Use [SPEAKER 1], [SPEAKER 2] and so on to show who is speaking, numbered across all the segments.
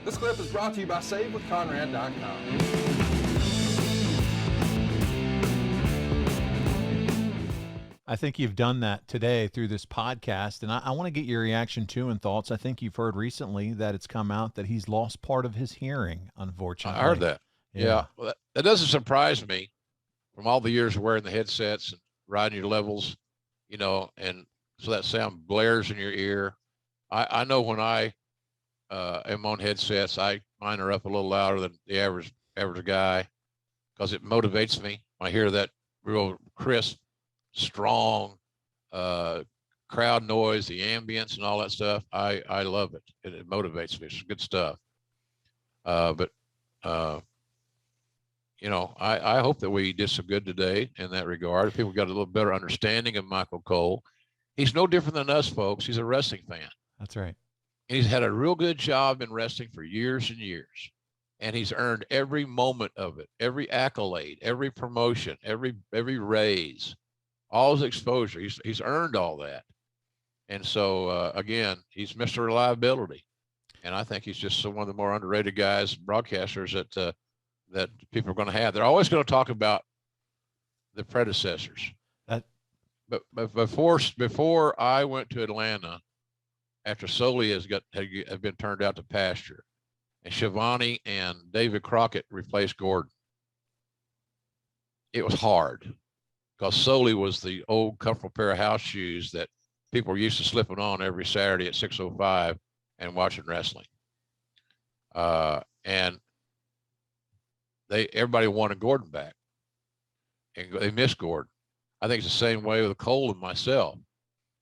[SPEAKER 1] This clip is brought to you by SaveWithConrad.com.
[SPEAKER 2] I think you've done that today through this podcast, and I want to get your reaction too and thoughts. I think you've heard recently that it's come out that he's lost part of his hearing, unfortunately.
[SPEAKER 3] I heard that. Yeah. Well, that doesn't surprise me from all the years of wearing the headsets and riding your levels, and so that sound blares in your ear. I know when I am on headsets, mine are up a little louder than the average guy because it motivates me. I hear that real crisp, strong crowd noise, the ambience and all that stuff. I love it. It motivates me. It's good stuff. But I hope that we did some good today in that regard. People got a little better understanding of Michael Cole. He's no different than us, folks. He's a wrestling fan.
[SPEAKER 2] That's right.
[SPEAKER 3] And he's had a real good job in wrestling for years and years. And he's earned every moment of it, every accolade, every promotion, every raise, all his exposure. He's earned all that. And so, again, he's Mr. Reliability. And I think he's just one of the more underrated guys, broadcasters that people are going to have. They're always going to talk about the predecessors. But before I went to Atlanta, after Soli had been turned out to pasture, and Shivani and David Crockett replaced Gordon, it was hard because Soli was the old comfortable pair of house shoes that people were used to slipping on every Saturday at 6:05 and watching wrestling. And everybody wanted Gordon back, and they missed Gordon. I think it's the same way with Cole and myself.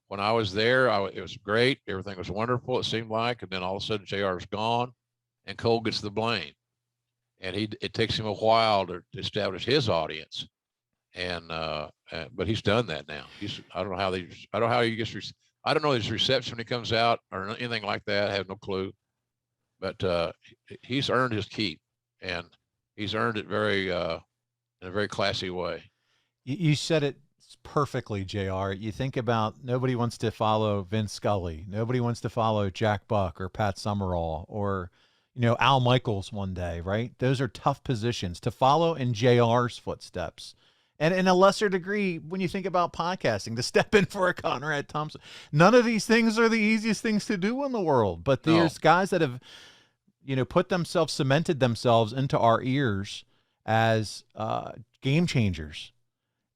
[SPEAKER 3] When I was there, it was great. Everything was wonderful, it seemed like. And then all of a sudden, JR is gone, and Cole gets the blame. And it takes him a while to establish his audience. But he's done that now. I don't know his reception when he comes out or anything like that. I have no clue. But he's earned his keep, and he's earned it in a very classy way.
[SPEAKER 2] You said it perfectly, JR. You think about nobody wants to follow Vince Scully. Nobody wants to follow Jack Buck or Pat Summerall or, Al Michaels one day, right? Those are tough positions to follow in JR's footsteps. And in a lesser degree, when you think about podcasting, to step in for a Conrad Thompson, none of these things are the easiest things to do in the world. But there's guys that have, cemented themselves into our ears as game changers.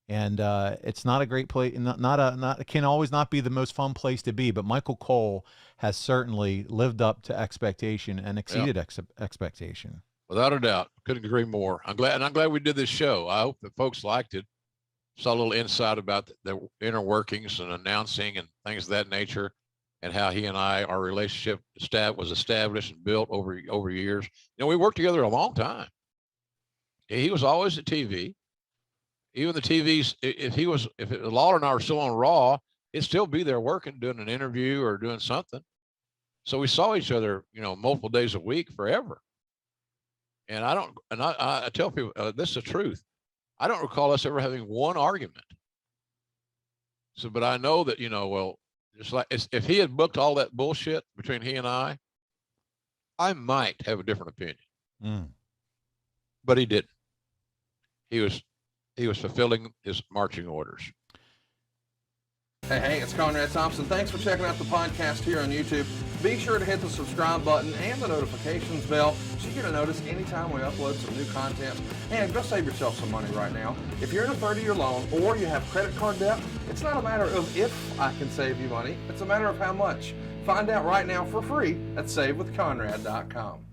[SPEAKER 2] And it's not a great place. It can always not be the most fun place to be. But Michael Cole has certainly lived up to expectation and exceeded expectation.
[SPEAKER 3] Without a doubt, couldn't agree more. I'm glad we did this show. I hope that folks liked it. Saw a little insight about the inner workings and announcing and things of that nature, and how he and our relationship was established and built over years. We worked together a long time. He was always at TV. Even the TVs, if Lawler and I were still on Raw, it'd still be there working, doing an interview or doing something. So we saw each other, multiple days a week forever. And I tell people, this is the truth. I don't recall us ever having one argument. So, but I know that, just like if he had booked all that bullshit between he and I might have a different opinion. But he didn't. He was fulfilling his marching orders.
[SPEAKER 1] Hey, it's Conrad Thompson. Thanks for checking out the podcast here on YouTube. Be sure to hit the subscribe button and the notifications bell so you get a notice anytime we upload some new content. And go save yourself some money right now. If you're in a 30-year loan or you have credit card debt, it's not a matter of if I can save you money. It's a matter of how much. Find out right now for free at SaveWithConrad.com.